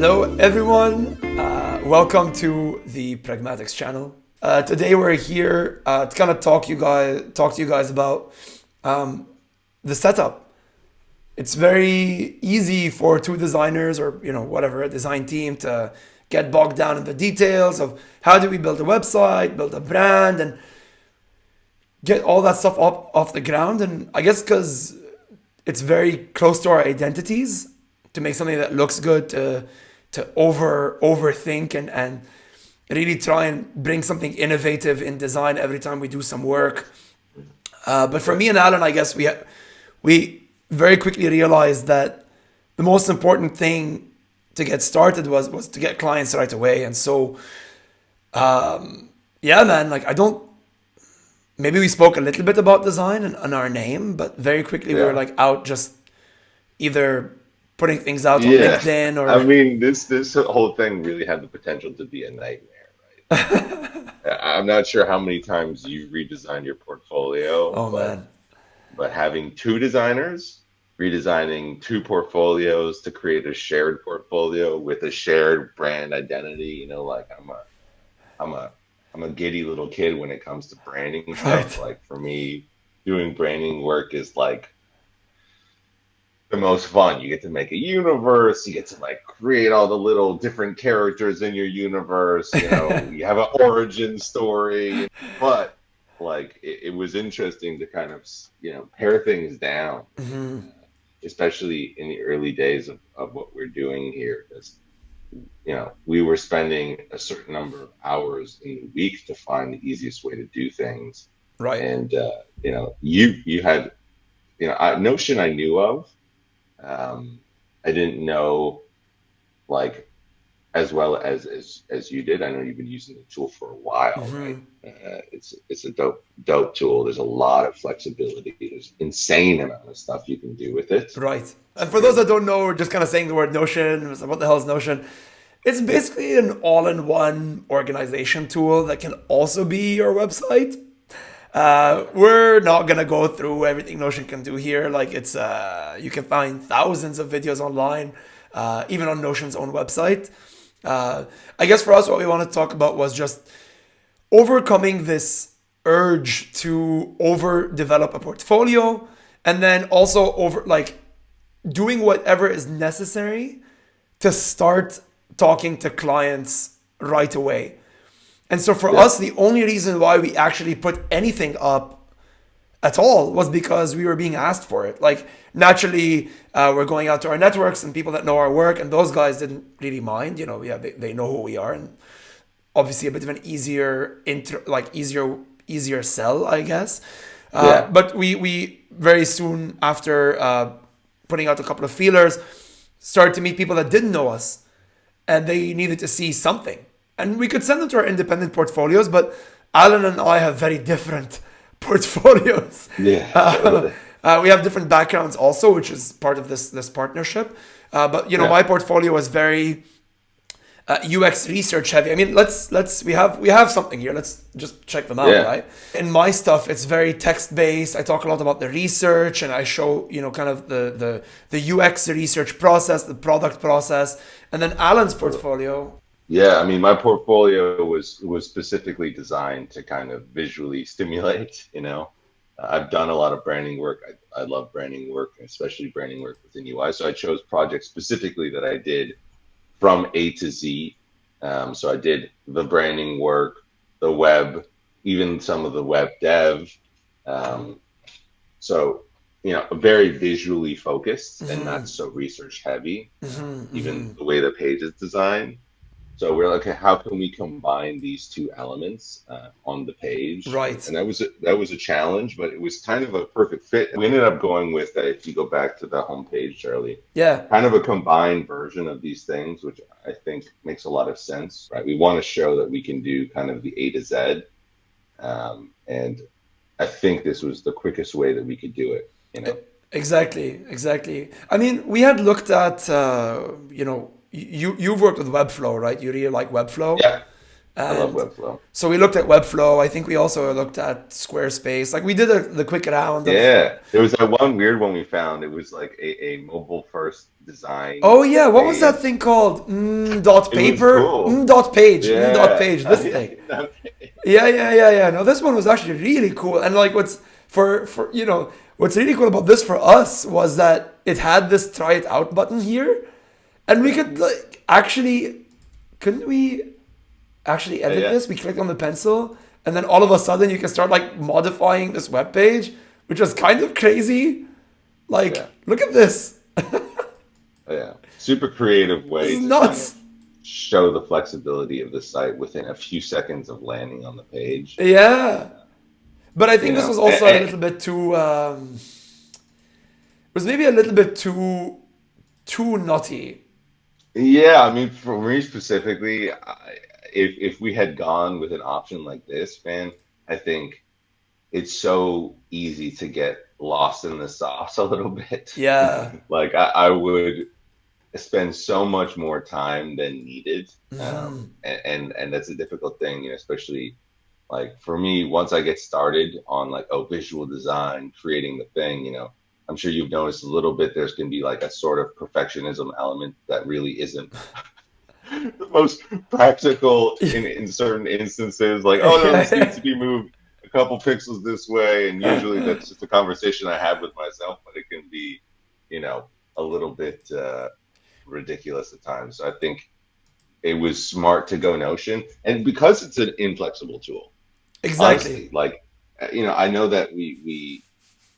Hello, everyone. Welcome to the Pragmatics channel. Today we're here to kind of talk to you guys about the setup. It's very easy for two designers or whatever a design team to get bogged down in the details of how do we build a website, build a brand, and get all that stuff up off the ground. And I guess because it's very close to our identities, to make something that looks good, to overthink and really try and bring something innovative in design every time we do some work. But for me and Alan, I guess we very quickly realized that the most important thing to get started was to get clients right away. And so yeah, man, like I don't. Maybe we spoke a little bit about design and our name, but very quickly we were like out just either putting things out on Yeah, LinkedIn I or mean, this whole thing really had the potential to be a nightmare, right? I'm not sure how many times you've redesigned your portfolio, oh man, but having two designers redesigning two portfolios to create a shared portfolio with a shared brand identity, like I'm a I'm a giddy little kid when it comes to branding stuff. right? Like for me, doing branding work is like the most fun. You get to make a universe, you get to like create all the little different characters in your universe, you have an origin story. But like it was interesting to kind of, pare things down, especially in the early days of what we're doing here. Because, we were spending a certain number of hours in the week to find the easiest way to do things. Right. And, you had, Notion I knew of. I didn't know like as well as you did. I know you've been using the tool for a while, right? It's a dope tool. There's a lot of flexibility. There's insane amount of stuff you can do with it. Right. It's And for those great. that don't know, we're just kind of saying the word Notion. It's like, what the hell is Notion? It's basically an all-in-one organization tool that can also be your website. We're not gonna go through everything Notion can do here. Like you can find thousands of videos online, even on Notion's own website. I guess for us, what we want to talk about was just overcoming this urge to overdevelop a portfolio, and then also over like doing whatever is necessary to start talking to clients right away. And so for Yeah. us, the only reason why we actually put anything up at all was because we were being asked for it. Like naturally, we're going out to our networks and people that know our work, and those guys didn't really mind. Yeah, they know who we are, and obviously a bit of an easier sell, I guess. Yeah. But we very soon after putting out a couple of feelers, started to meet people that didn't know us, and they needed to see something. And we could send them to our independent portfolios, but Alan and I have very different portfolios. Yeah, totally. We have different backgrounds also, which is part of this partnership. But Yeah. my portfolio was very UX research heavy. I mean, we have something here. Let's just check them out, Yeah. right? In my stuff, it's very text based. I talk a lot about the research, and I show kind of the UX research process, the product process, and then Alan's portfolio. Yeah, I mean, my portfolio was specifically designed to kind of visually stimulate. I've done a lot of branding work. I love branding work, especially branding work within UI. So I chose projects specifically that I did from A to Z. So I did the branding work, the web, even some of the web dev. Um, so, very visually focused and not so research heavy, even the way the page is designed. So we're like, okay, how can we combine these two elements on the page? And, Right. and that was a challenge, but it was kind of a perfect fit. We ended up going with, if you go back to the homepage, Charlie, Yeah. kind of a combined version of these things, which I think makes a lot of sense, right? We want to show that we can do kind of the A to Z, and I think this was the quickest way that we could do it. Exactly. Exactly. I mean, we had looked at you've worked with Webflow, right? You really like Webflow. Yeah, I love And Webflow. so we looked at Webflow. I think we also looked at Squarespace. Like we did the quick round of. Yeah, there was that one weird one we found. It was like a mobile first design Oh yeah, what was that page. thing called? Dot It was paper, cool. dot page, dot Yeah. page. This thing. Okay. Yeah, yeah, yeah, yeah. No, this one was actually really cool. And like what's for what's really cool about this for us was that it had this try it out button here, and we Yeah. could like actually couldn't we actually edit Yeah. this? We click on the pencil, and then all of a sudden you can start like modifying this web page, which was kind of crazy. Like, Yeah. look at this. Yeah. Super creative This way is to kind of nuts. show the flexibility of the site within a few seconds of landing on the page. Yeah. But I You think this know, was also a little bit too it was maybe a little bit too nutty. yeah, I mean, for me specifically, if we had gone with an option like this, man, I think it's so easy to get lost in the sauce a little bit. Yeah. Like I would spend so much more time than needed, and that's a difficult thing, you know, especially like for me. Once I get started on like visual design, creating the thing, you know, I'm sure you've noticed a little bit. There's going to be like a sort of perfectionism element that really isn't the most practical in certain instances. Like, oh no, this needs to be moved a couple pixels this way, and usually that's just a conversation I have with myself, but it can be, you know, a little bit ridiculous at times. So I think it was smart to go Notion, and because it's an inflexible tool, Exactly. honestly, like you know, I know that we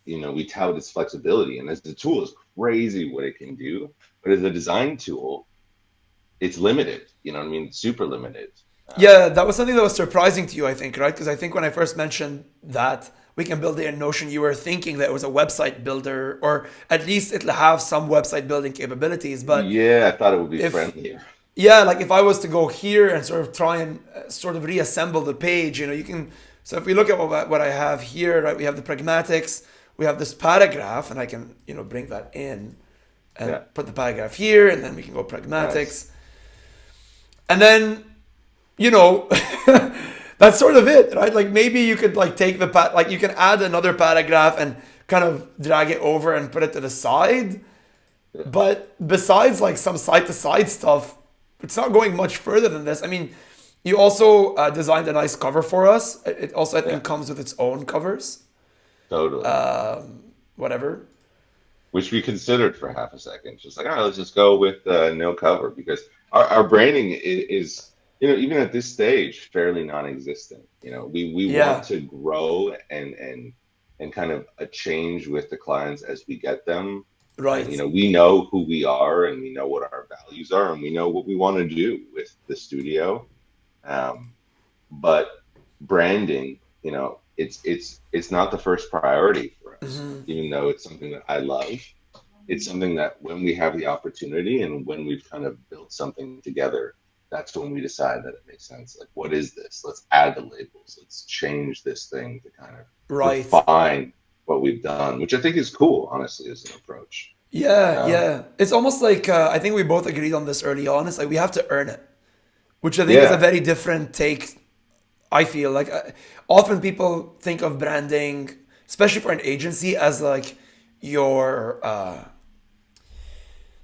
you know we tout its flexibility, and as the tool is crazy what it can do, but as a design tool, it's limited. You know what I mean? Super limited. Yeah, that was something that was surprising to you, I think, right? Because I think when I first mentioned that we can build it in Notion, you were thinking that it was a website builder, or at least it'll have some website building capabilities. But Yeah, I thought it would be if, friendlier. yeah, like if I was to go here and sort of try and sort of reassemble the page, you can. So if we look at what I have here, right, we have the pragmatics, we have this paragraph, and I can, bring that in and Yeah, put the paragraph here, and then we can go nice. pragmatics. And then you know, that's sort of it, right? Like maybe you could like take like you can add another paragraph and kind of drag it over and put it to the side. Yeah, But besides like some side to side stuff, it's not going much further than this. I mean, you also designed a nice cover for us. It also, I yeah, think, comes with its own covers, totally. whatever. Which we considered for half a second, just like, all right, let's just go with no cover because our branding is, you know, even at this stage, fairly non-existent. You know, we want Yeah, to grow and kind of a change with the clients as we get them. And you right. know, we know who we are and we know what our values are and we know what we want to do with the studio. Um, but branding, you know, it's not the first priority for us, even though it's something that I love. It's something that when we have the opportunity and when we've kind of built something together, that's when we decide that it makes sense. Like, what is this? Let's add the labels. Let's change this thing to kind of Right. refine what we've done, which I think is cool, honestly, as an approach. Yeah, Um, yeah. It's almost like I think we both agreed on this early on. It's like we have to earn it, which I think is a yeah, very different take. I feel like often people think of branding, especially for an agency, as like your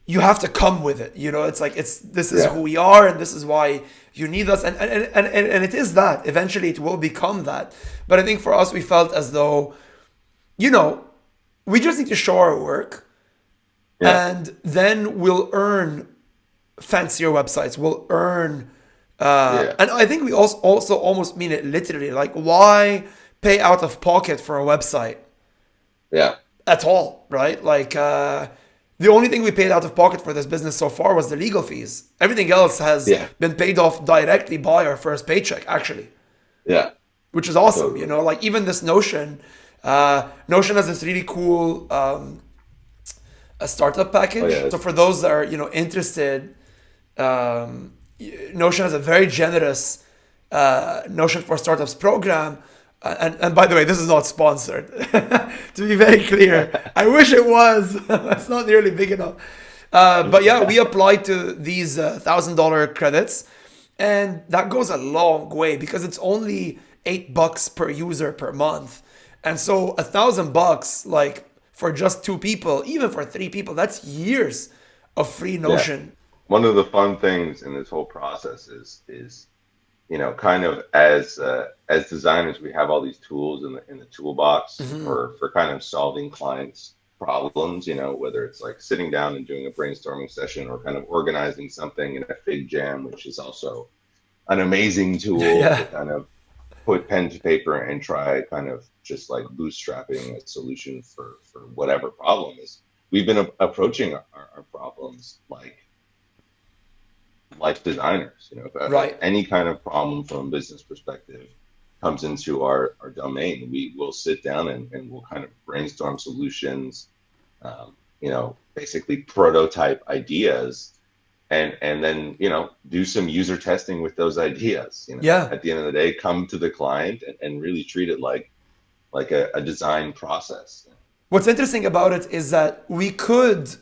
you have to come with it. It's like it's this is yeah, who we are and this is why you need us, and it is that. Eventually it will become that. But I think for us we felt as though, you know, we just need to show our work, yeah, and then we'll earn fancier websites. We'll earn, yeah, and I think we also almost mean it literally. Like, why pay out of pocket for a website yeah, at all, right? Like, the only thing we paid out of pocket for this business so far was the legal fees. Everything else has yeah, been paid off directly by our first paycheck, actually, yeah, which is awesome. totally. Like even this Notion, Notion has this really cool a startup Oh package. yeah, So for those that are interested, Notion has a very generous Notion for Startups program. And by the way, this is not sponsored. To be very clear, I wish it was. It's not nearly big enough. But yeah, we applied to these $1,000 credits, And that goes a long way because it's only $8 per user per month. And so $1,000, like for just two people, even for three people, that's years of free Yeah. Notion. One of the fun things in this whole process is kind of as designers, we have all these tools in the toolbox for kind of solving clients' problems. Whether it's like sitting down and doing a brainstorming session or kind of organizing something in a Fig Jam, which is also an amazing tool to Yeah. kind of put pen to paper and try kind of just like bootstrapping a solution for whatever problem is. We've been approaching our problems like designers. If Right. any kind of problem from a business perspective comes into our domain, we will sit down and we'll kind of brainstorm solutions, basically prototype ideas, and then do some user testing with those ideas. Yeah. At the end of the day, come to the client and really treat it like a design process. What's interesting about it is that we could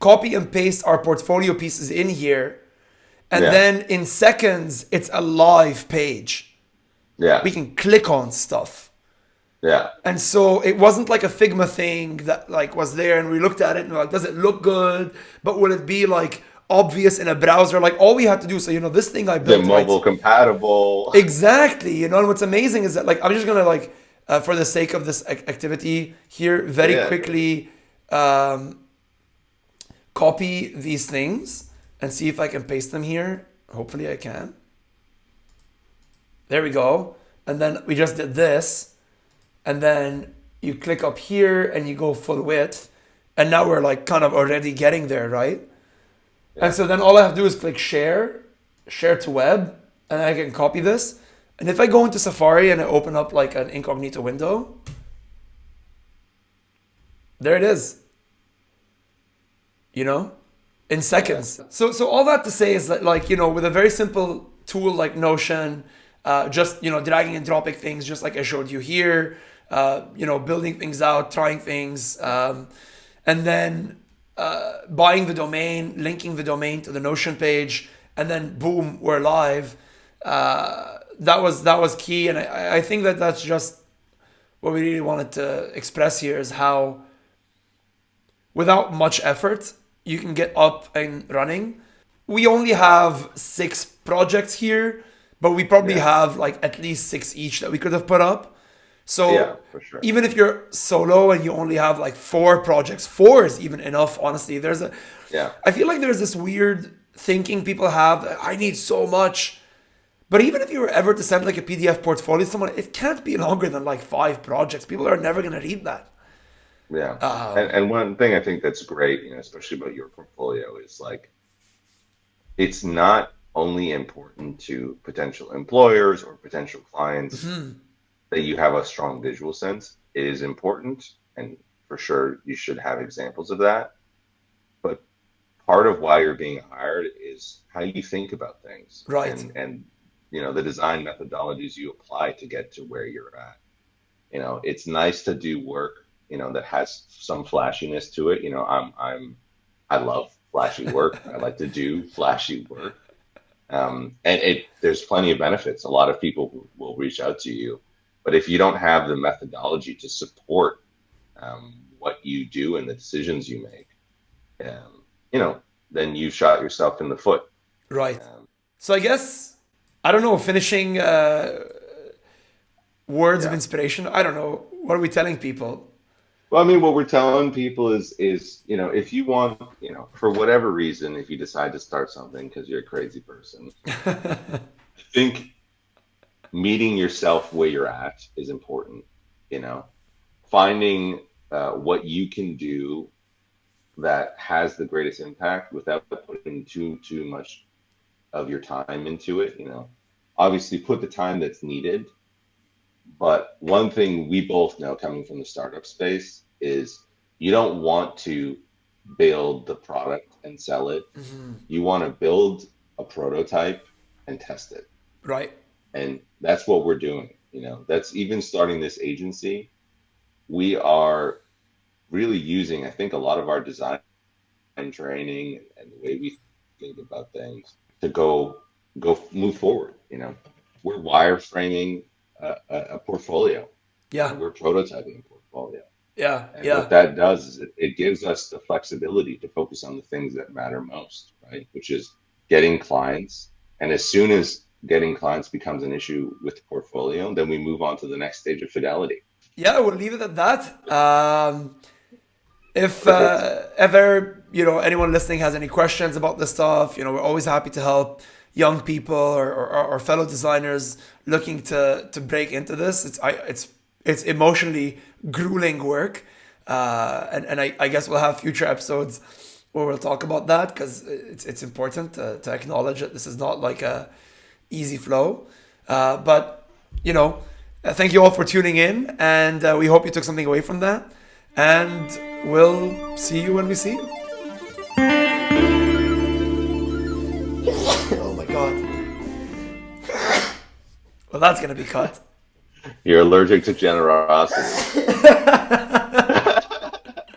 copy and paste our portfolio pieces in here, and Yeah, then in seconds, it's a live page. yeah, We can click on stuff. yeah. And so it wasn't like a Figma thing that like was there and we looked at it and we're like, does it look good? But will it be like obvious in a browser? Like all we had to do, so this thing I Is it built, right? mobile compatible? Exactly. And what's amazing is that like I'm just gonna like for the sake of this activity here, very Yeah, quickly um, copy these things and see if I can paste them here. Hopefully I can. There we go. And then we just did this, and then you click up here and you go full width, and now we're like kind of already getting there, right? And yeah, so then all I have to do is click share, share to web, and I can copy this. And if I go into Safari and I open up like an incognito window, there it is, you know, in yeah, seconds. So all that to say is that like, with a very simple tool like Notion, just, dragging and dropping things, just like I showed you here, building things out, trying things, and then buying the domain, linking the domain to the Notion page, and then boom, we're live. That was key, and I think that that's just what we really wanted to express here is how, without much effort, you can get up and running. We only have 6 projects here, but we probably yeah, have like at least 6 each that we could have put up. yeah, So for sure. even if you're solo and you only have like 4 projects, 4 is even enough, honestly. Yeah, I feel like there's this weird thinking people have that I need so much. But even if you were ever to send like a PDF portfolio to someone, it can't be longer than like 5 projects. People are never going to read that. yeah. And one thing I think that's great, especially about your portfolio, is like it's not only important to potential employers or potential clients that you have a strong visual sense. It is important, and for sure you should have examples of that. But part of why you're being hired is how you think about things Right. and the design methodologies you apply to get to where you're at. It's nice to do work, that has some flashiness to it. I love flashy work. I like to do flashy work. And there's plenty of benefits. A lot of people will reach out to you, but if you don't have the methodology to support what you do and the decisions you make, um, then you shot yourself in the foot. Right. Um, So I guess, I don't know, finishing words of yeah. inspiration. I don't know. What are we telling people? Well, I mean, what we're telling people is if you want, for whatever reason, if you decide to start something because you're a crazy person, I think meeting yourself where you're at is important. You know, Finding what you can do that has the greatest impact without putting too much of your time into it. Obviously put the time that's needed. But one thing we both know coming from the startup space is you don't want to build the product and sell it. You want to build a prototype and test it. Right. And that's what we're doing. That's even starting this agency. We are really using, I think, a lot of our design training and the way we think about things to go. go move forward. We're wireframing a portfolio. Yeah. We're prototyping a portfolio. Yeah. And what Yeah. that does is it gives us the flexibility to focus on the things that matter most, right? Which is getting clients. And as soon as getting clients becomes an issue with the portfolio, then we move on to the next stage of fidelity. Yeah, we'll leave it at that. If Perfect. ever anyone listening has any questions about this stuff, we're always happy to help young people or fellow designers looking to break into this. It's emotionally grueling work, and I guess we'll have future episodes where we'll talk about that because it's important to acknowledge that this is not like a easy flow, but you know. Thank you all for tuning in, and we hope you took something away from that. And we'll see you when we see you. Oh my god. Well, that's gonna be cut. You're allergic to generosity.